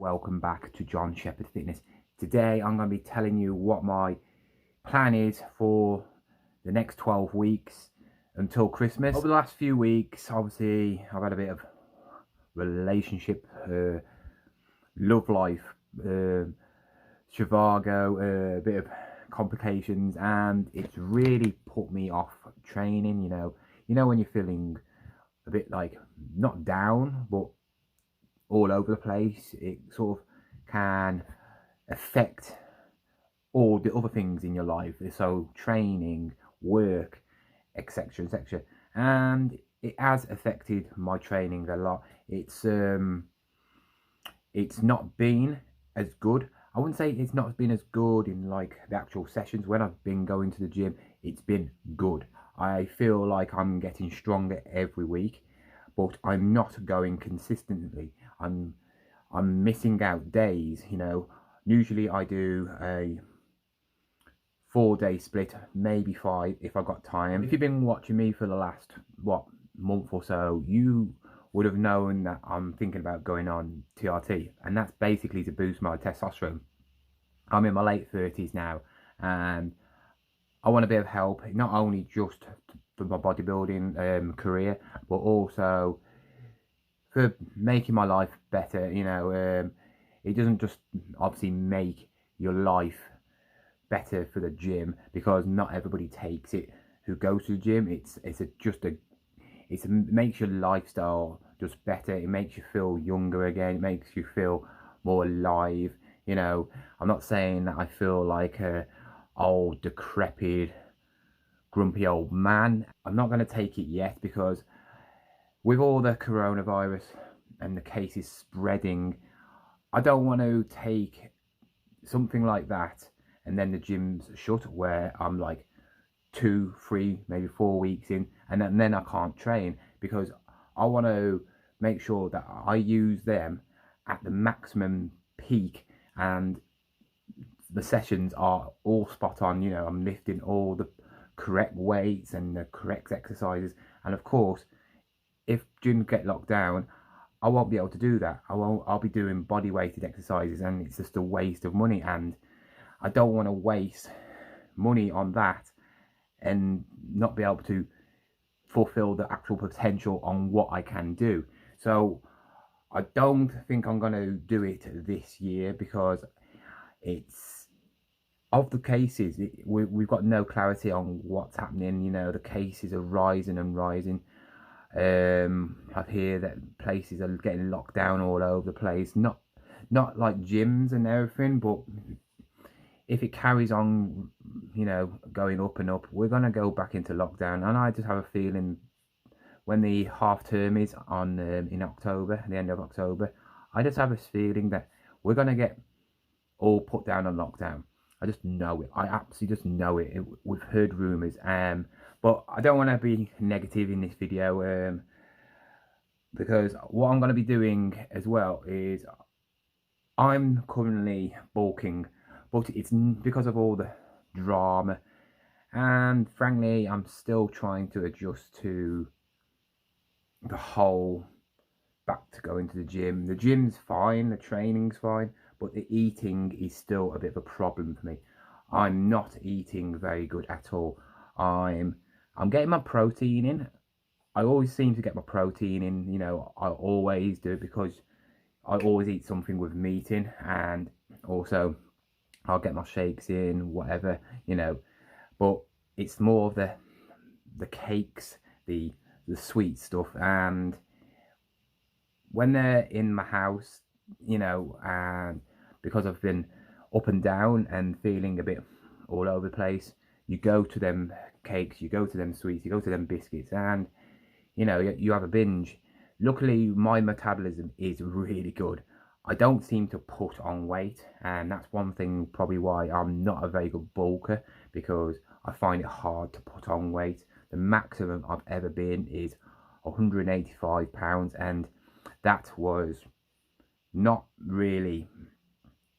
welcome back to Jon Sheppard Fitness. Today I'm going to be telling you what my plan is for the next 12 weeks until Christmas. Over the last few weeks, obviously I've had a bit of relationship, love life, Trivago, a bit of complications, and it's really put me off training. You know when you're feeling a bit like not down but all over the place, it sort of can affect all the other things in your life, so training, work, etc, etc, and it has affected my training a lot. It's not been as good. I wouldn't say it's not been as good in like the actual sessions. When I've been going to the gym, it's been good. I feel like I'm getting stronger every week, but I'm not going consistently. I'm missing out days. Usually I do a 4-day split, maybe 5 if I got time. If you've been watching me for the last month or so, you would have known that I'm thinking about going on TRT, and that's basically to boost my testosterone. I'm in my late 30s now, and I want a bit of help, not only just for my bodybuilding career, but also for making my life better. It doesn't just obviously make your life better for the gym, because not everybody takes it who goes to the gym. It makes your lifestyle just better. It makes you feel younger again. It makes you feel more alive. I'm not saying that I feel like a old, decrepit, grumpy old man. I'm not going to take it yet, because with all the coronavirus and the cases spreading, I don't want to take something like that and then the gym's shut, where I'm like 2, 3, maybe 4 weeks in, and then I can't train, because I want to make sure that I use them at the maximum peak and the sessions are all spot on. I'm lifting all the correct weights and the correct exercises, and of course if gyms get locked down, I won't be able to do that. I'll be doing body weighted exercises, and it's just a waste of money, and I don't want to waste money on that and not be able to fulfill the actual potential on what I can do. So I don't think I'm going to do it this year, because it's of the cases, we've got no clarity on what's happening. The cases are rising and rising. I hear that places are getting locked down all over the place, not like gyms and everything, but if it carries on, going up and up, we're going to go back into lockdown. And I just have a feeling when the half term is on in October, at the end of October, I just have this feeling that we're going to get all put down on lockdown. I just know it. I absolutely just know it. We've heard rumours, but I don't want to be negative in this video, because what I'm going to be doing as well is I'm currently bulking, but it's because of all the drama, and frankly I'm still trying to adjust to the whole back to going to the gym. The gym's fine, the training's fine, but the eating is still a bit of a problem for me. I'm not eating very good at all. I'm getting my protein in. I always seem to get my protein in. I always do, because I always eat something with meat in, and also I'll get my shakes in, whatever, but it's more of the cakes, the sweet stuff. And when they're in my house, and because I've been up and down and feeling a bit all over the place, you go to them cakes, you go to them sweets, you go to them biscuits, and you have a binge. Luckily my metabolism is really good. I don't seem to put on weight, and that's one thing probably why I'm not a very good bulker, because I find it hard to put on weight. The maximum I've ever been is 185 pounds, and that was not really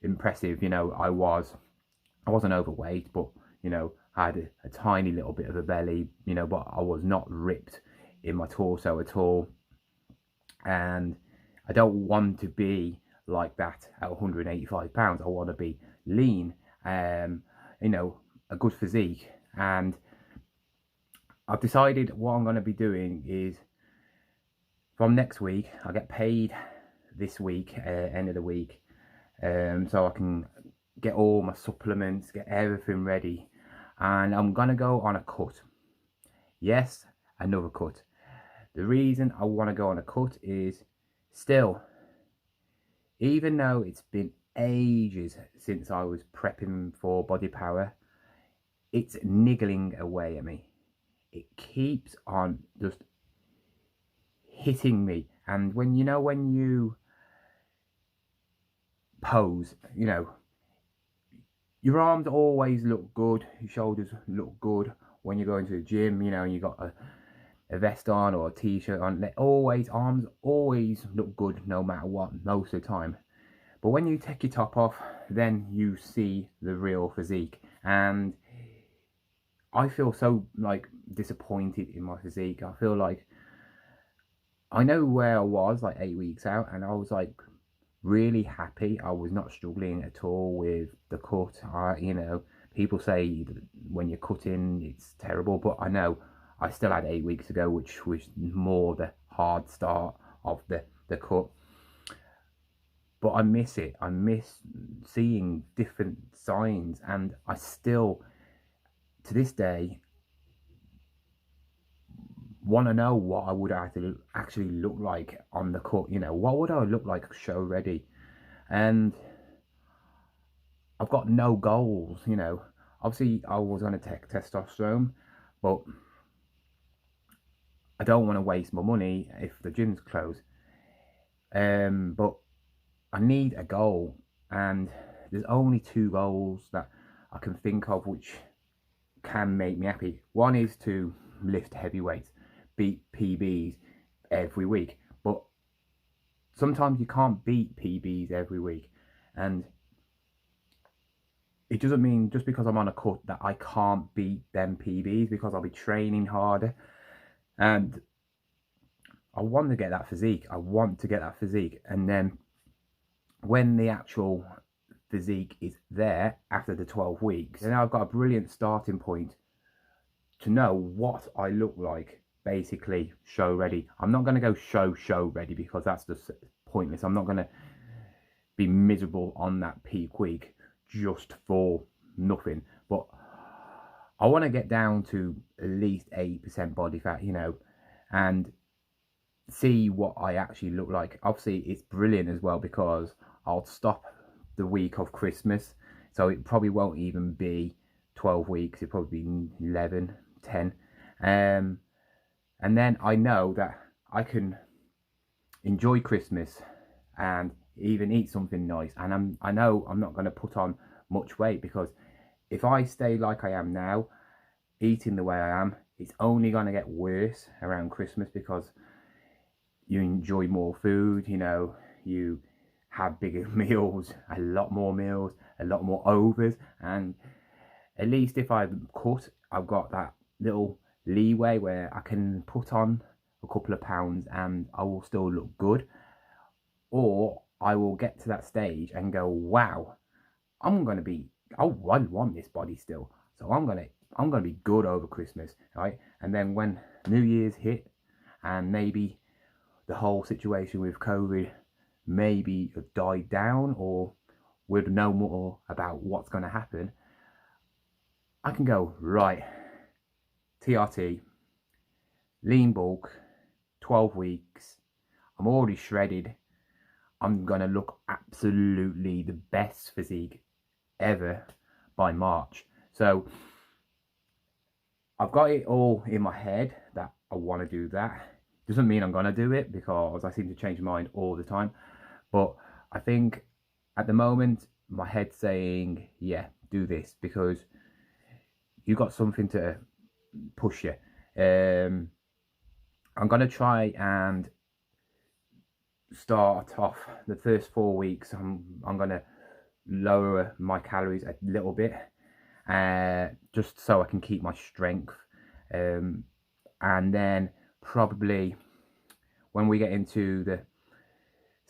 impressive. I wasn't overweight, but I had a tiny little bit of a belly, but I was not ripped in my torso at all. And I don't want to be like that at 185 pounds. I want to be lean, you know, a good physique. And I've decided what I'm going to be doing is from next week, I get paid this week, end of the week, so I can get all my supplements, get everything ready, and I'm going to go on a cut. Yes, another cut. The reason I want to go on a cut is still, even though it's been ages since I was prepping for Body Power, it's niggling away at me. It keeps on just hitting me. And when you pose, your arms always look good, your shoulders look good when you go into the gym, you got a vest on or a t-shirt on. Arms always look good no matter what, most of the time. But when you take your top off, then you see the real physique. And I feel so disappointed in my physique. I feel like I know where I was 8 weeks out, and I was really happy. I was not struggling at all with the cut. People say when you're cutting it's terrible, but I know I still had 8 weeks to go, which was more the hard start of the cut. But I miss it. I miss seeing different signs, and I still, to this day, want to know what I would actually look like on the cut. What would I look like show ready? And I've got no goals. Obviously I was going to take testosterone, but I don't want to waste my money if the gym's closed. But I need a goal, and there's only 2 goals that I can think of which can make me happy. One is to lift heavy weights, beat PBs every week, but sometimes you can't beat PBs every week, and it doesn't mean just because I'm on a cut that I can't beat them PBs, because I'll be training harder. And I want to get that physique. And then when the actual physique is there after the 12 weeks, then I've got a brilliant starting point to know what I look like, basically show ready. I'm not going to go show ready, because that's just pointless. I'm not going to be miserable on that peak week just for nothing. But I want to get down to at least 8% body fat, and see what I actually look like. Obviously it's brilliant as well, because I'll stop the week of Christmas, so it probably won't even be 12 weeks. It'll probably be 11, 10, and then I know that I can enjoy Christmas and even eat something nice. And I know I'm not going to put on much weight, because if I stay like I am now, eating the way I am, it's only going to get worse around Christmas, because you enjoy more food, you have bigger meals, a lot more overs. And at least if I cut, I've got that little leeway where I can put on a couple of pounds and I will still look good. Or I will get to that stage and go, wow, I want this body still, so I'm gonna be good over Christmas, right? And then when New Year's hit, and maybe the whole situation with COVID maybe died down, or we'd know more about what's going to happen, I can go, right, TRT, lean bulk, 12 weeks, I'm already shredded, I'm going to look absolutely the best physique ever by March. So I've got it all in my head that I want to do that. Doesn't mean I'm going to do it, because I seem to change my mind all the time. But I think at the moment my head's saying, yeah, do this, because you got something to push you. I'm going to try and start off the first 4 weeks. I'm going to lower my calories a little bit, just so I can keep my strength. And then probably when we get into the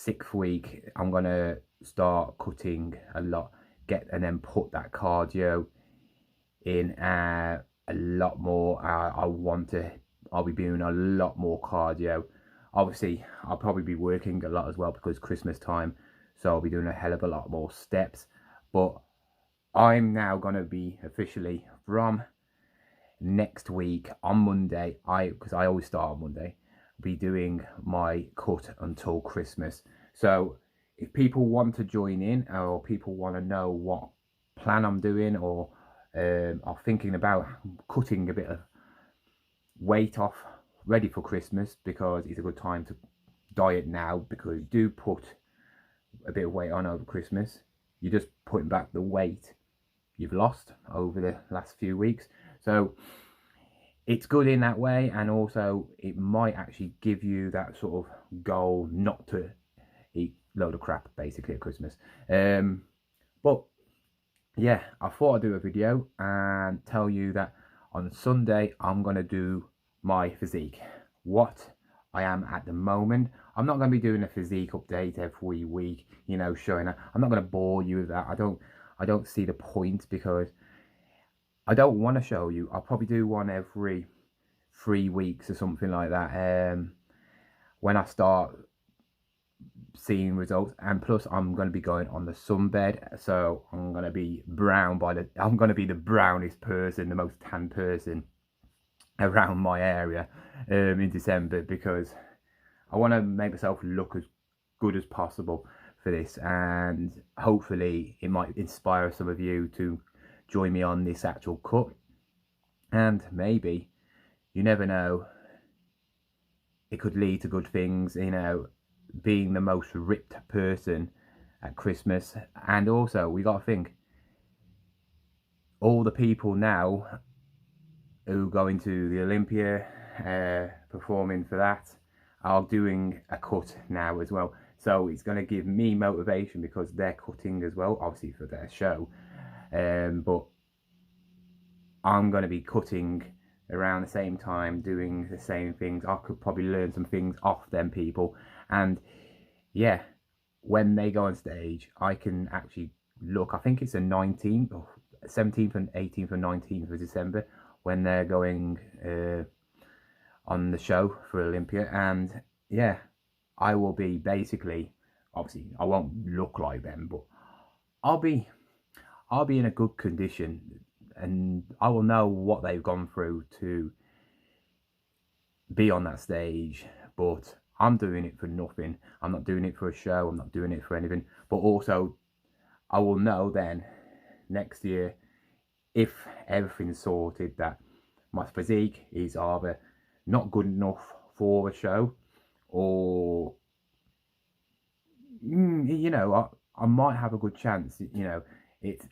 6th week, I'm gonna start cutting a lot, and then put that cardio in a lot more. I'll be doing a lot more cardio. Obviously, I'll probably be working a lot as well because Christmas time, so I'll be doing a hell of a lot more steps. But I'm now gonna be officially, from next week on Monday, because I always start on Monday, be doing my cut until Christmas. So if people want to join in, or people want to know what plan I'm doing, or are thinking about cutting a bit of weight off ready for Christmas, because it's a good time to diet now, because you do put a bit of weight on over Christmas. You're just putting back the weight you've lost over the last few weeks. So it's good in that way, and also it might actually give you that sort of goal not to eat a load of crap basically at Christmas. But yeah, I thought I'd do a video and tell you that on Sunday I'm going to do my physique, what I am at the moment. I'm not going to be doing a physique update every week, you know, showing that. I'm not going to bore you with that. I don't see the point, because I don't want to show you. I'll probably do one every 3 weeks or something like that, when I start seeing results. And plus, I'm going to be going on the sunbed, so I'm going to be brown I'm going to be the brownest person, the most tan person around my area in December, because I want to make myself look as good as possible for this, and hopefully it might inspire some of you to join me on this actual cut. And maybe, you never know, it could lead to good things, you know, being the most ripped person at Christmas. And also, we got to think, all the people now who go into the Olympia, performing for that, are doing a cut now as well. So it's going to give me motivation, because they're cutting as well, obviously for their show. But I'm going to be cutting around the same time, doing the same things. I could probably learn some things off them people. And yeah, when they go on stage, I can actually look. I think it's the 19th, or 17th and 18th and 19th of December, when they're going on the show for Olympia. And yeah, I will be basically, obviously I won't look like them, but I'll be in a good condition, and I will know what they've gone through to be on that stage. But I'm doing it for nothing. I'm not doing it for a show. I'm not doing it for anything. But also, I will know then next year, if everything's sorted, that my physique is either not good enough for a show, or you know, I might have a good chance. You know, it's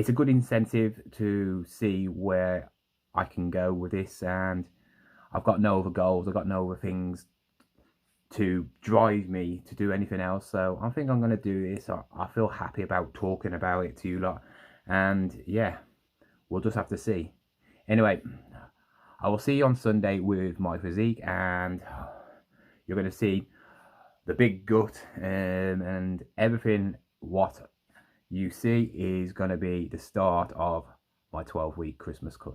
a good incentive to see where I can go with this. And I've got no other goals, I've got no other things to drive me to do anything else. So I think I'm going to do this. I feel happy about talking about it to you lot. And yeah, we'll just have to see. Anyway, I will see you on Sunday with my physique, and you're going to see the big gut, and everything. What you see is going to be the start of my 12-week Christmas cut.